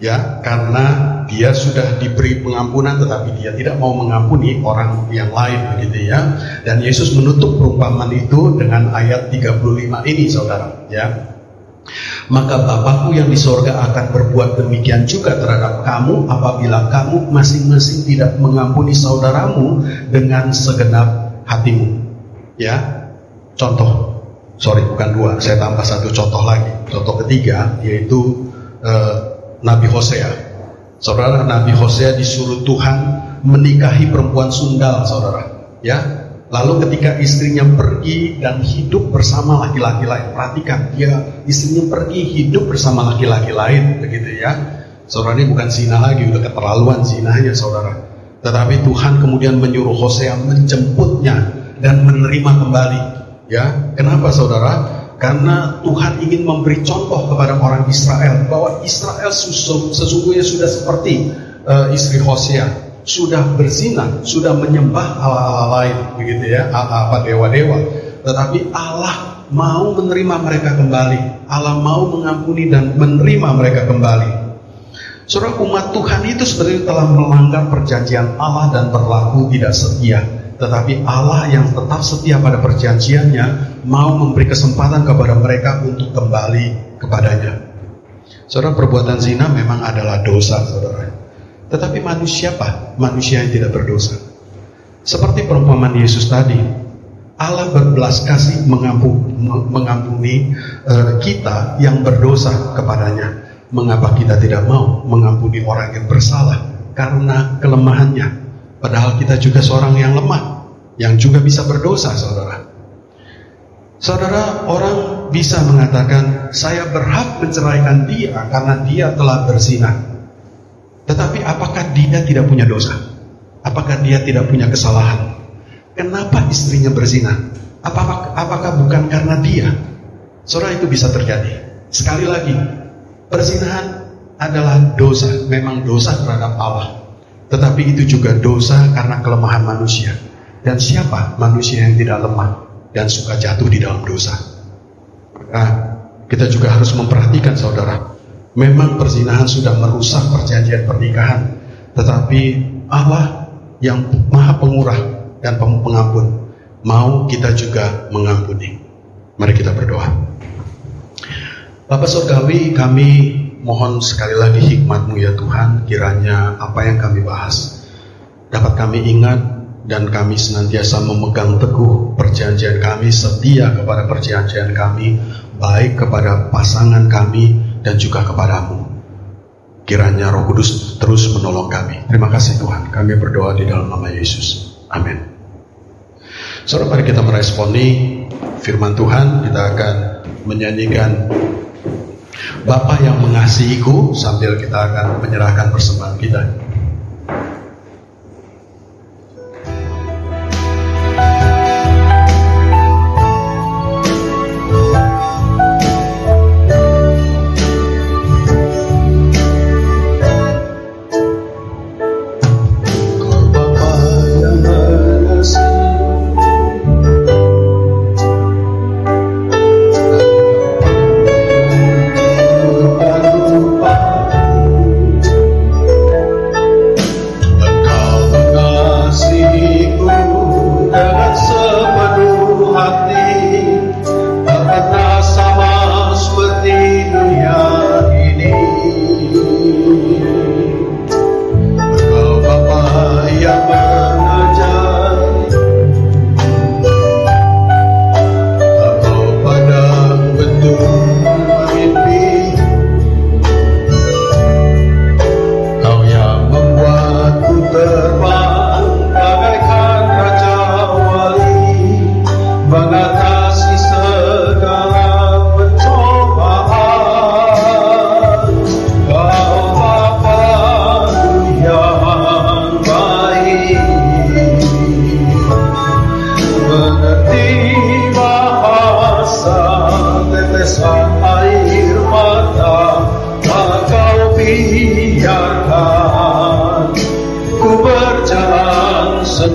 ya, karena dia sudah diberi pengampunan, tetapi dia tidak mau mengampuni orang yang lain, begitu ya. Dan Yesus menutup perumpamaan itu dengan ayat 35 ini, saudara, ya. Maka Bapakku yang di sorga akan berbuat demikian juga terhadap kamu apabila kamu masing-masing tidak mengampuni saudaramu dengan segenap hatimu. Ya, contoh, bukan dua, saya tambah satu contoh lagi. Contoh ketiga yaitu Nabi Hosea. Saudara, Nabi Hosea disuruh Tuhan menikahi perempuan sundal, saudara. Ya. Lalu ketika istrinya pergi dan hidup bersama laki-laki lain, perhatikan, istrinya pergi hidup bersama laki-laki lain, begitu ya. Saudara, ini bukan zina lagi, udah keterlaluan zinanya, saudara. Tetapi Tuhan kemudian menyuruh Hosea menjemputnya dan menerima kembali. Ya, kenapa, saudara? Karena Tuhan ingin memberi contoh kepada orang Israel bahwa Israel sesungguhnya sudah seperti istri Hosea. Sudah berzina, sudah menyembah Allah-Allah lain, begitu ya, dewa-dewa. Tetapi Allah mau menerima mereka kembali. Allah mau mengampuni dan menerima mereka kembali. Saudara, umat Tuhan itu sebenarnya telah melanggar perjanjian Allah dan berlaku tidak setia. Tetapi Allah yang tetap setia pada perjanjiannya mau memberi kesempatan kepada mereka untuk kembali kepadanya. Saudara, perbuatan zina memang adalah dosa, saudara. Tetapi manusia apa? Manusia yang tidak berdosa. Seperti perumpamaan Yesus tadi, Allah berbelas kasih mengampuni kita yang berdosa kepadanya. Mengapa kita tidak mau mengampuni orang yang bersalah? Karena kelemahannya. Padahal kita juga seorang yang lemah, yang juga bisa berdosa, saudara. Saudara, orang bisa mengatakan, saya berhak menceraikan dia karena dia telah berzina. Tetapi apakah dia tidak punya dosa? Apakah dia tidak punya kesalahan? Kenapa istrinya berzina? Apakah bukan karena dia? Saudara, itu bisa terjadi. Sekali lagi, perzinahan adalah dosa. Memang dosa terhadap Allah. Tetapi itu juga dosa karena kelemahan manusia. Dan siapa manusia yang tidak lemah dan suka jatuh di dalam dosa? Nah, kita juga harus memperhatikan, saudara. Memang perzinahan sudah merusak perjanjian pernikahan, tetapi Allah yang Maha Pemurah dan Pengampun mau kita juga mengampuni. Mari kita berdoa. Bapa Surgawi, kami mohon sekali lagi hikmat-Mu ya Tuhan, kiranya apa yang kami bahas dapat kami ingat dan kami senantiasa memegang teguh perjanjian kami, setia kepada perjanjian kami, baik kepada pasangan kami dan juga kepadamu. Kiranya Roh Kudus terus menolong kami. Terima kasih Tuhan. Kami berdoa di dalam nama Yesus. Amin. Saudara, mari kita meresponi firman Tuhan. Kita akan menyanyikan Bapa yang mengasihiku sambil kita akan menyerahkan persembahan kita.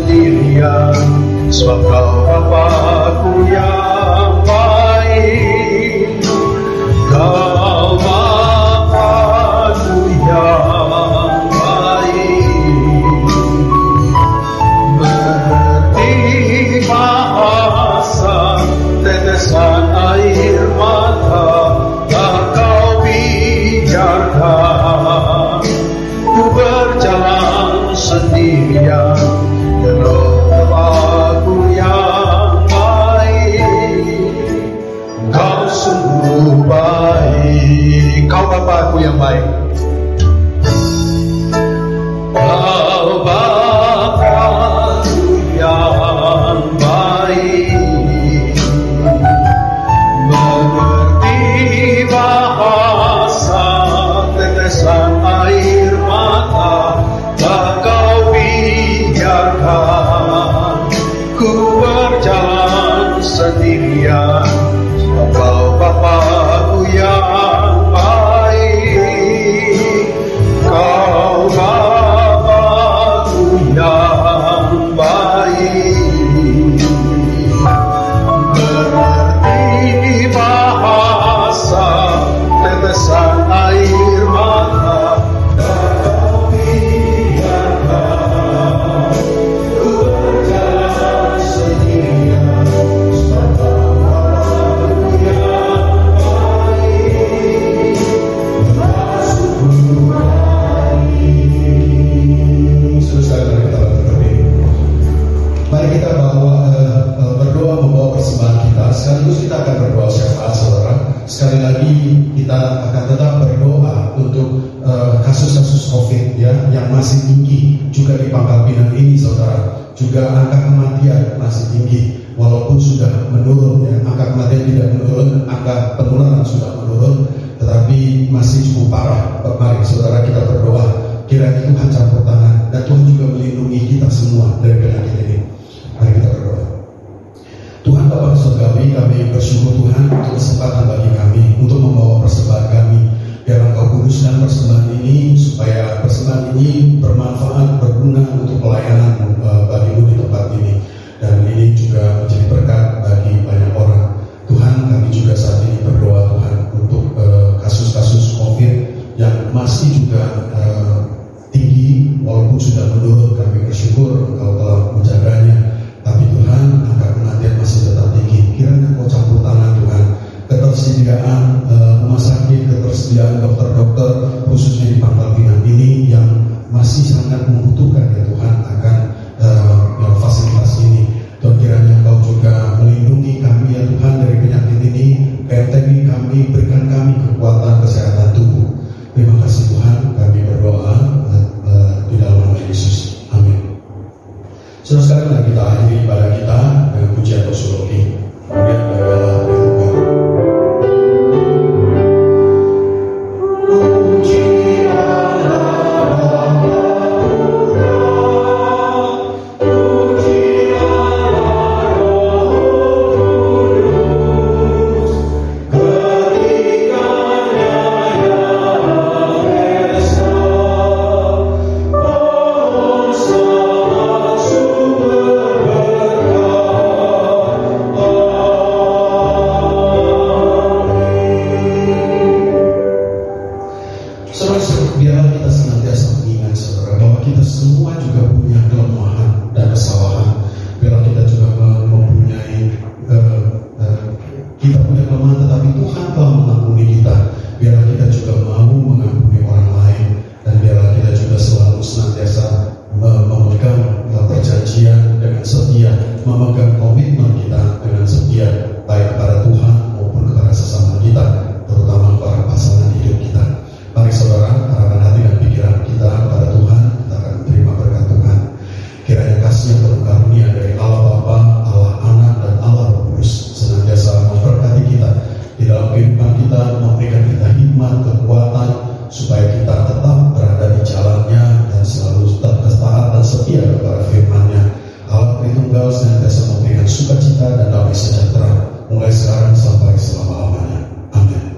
sendirian, sebab Kau Bapa-Ku yang baik. Kau Bapa-Ku yang baik, mengerti bahasa tetesan air mata tak Kau biarkan. Ku berjalan sendirian, dan Roh Bapa-Ku yang baik. Kau sungguh baik, Kau Bapa-Ku yang baik. Kau Bapa-Ku yang baik, mengerti bahasa tetesan air mata tak Kau biarkan. Ku berjalan sendirian, Kau Bapa-Ku yang baik. Kau Bapa-Ku yang baik, mengerti bahasa tetesan air mata tak Kau biarkan. Ku berjalan sendirian, Bapa-Ku yang baik. Sungguh baik. Saudara kita berdiri. Mari kita berdoa membawa persembahan kita. Sekaligus kita akan berdoa syafaat, saudara. Sekali lagi kita akan tetap berdoa untuk kasus-kasus COVID ya yang masih tinggi juga di Pangkal Pinang ini, saudara. Juga angka kematian masih tinggi, walaupun sudah menurun ya. Angka kematian tidak menurun, angka penularan sudah menurun, tetapi masih cukup parah. Mari saudara kita berdoa, kiranya Tuhan campur tangan dan Tuhan juga melindungi kita semua dari penyakit ini. Mari kita berdoa. Tuhan Bapa Surgawi, kami bersyukur Tuhan untuk kesempatan bagi kami untuk membawa persembahan kami. Biar Engkau kuduskan persembahan ini, supaya persembahan ini bermanfaat, berguna untuk pelayanan bagimu di tempat ini. Dan ini juga menjadi berkat bagi banyak orang. Tuhan, kami juga saat ini berdoa Tuhan untuk kasus-kasus COVID yang masih juga tinggi, walaupun sudah menurun. Kami bersyukur Engkau telah menjaganya. Tapi Tuhan, angka kematian masih tetap tinggi. Kiranya Engkau campur tangan Tuhan, ketersediaan rumah sakit, ketersediaan dokter-dokter khususnya di Pangkal Pinang ini yang masih sangat membutuhkan ya Tuhan akan fasilitas ini. Dan kiranya Engkau juga melindungi kami ya Tuhan dari penyakit ini, bentengi kami, berikan kami kekuatan kesehatan tubuh. Terima kasih Tuhan, kami berdoa di dalam nama Yesus. Amin. Saudara sekalian, mari kita akhiri ibadah kita dengan pujian doxologi. Kemudian bagaimana berikutnya. Memegang komitmen kita dengan setia, baik kepada Tuhan maupun kepada sesama kita, terutama kepada pasangan hidup kita. Mari saudara, arahkan hati dan pikiran kita kepada Tuhan, kita akan terima berkat Tuhan. Kiranya kasih yang penuh karunia dari Allah Bapa, Allah Anak, dan Allah Roh Kudus senantiasa memberkati kita di dalam kehidupan kita, memberikan kita hikmat, kekuatan, supaya kita tetap berada di jalannya dan selalu tetap taat dan setia kepada firman-Nya. Allah Tritunggal senantiasa memberikan sukacita dan damai sejahtera mulai sekarang sampai selama-lamanya. Amin.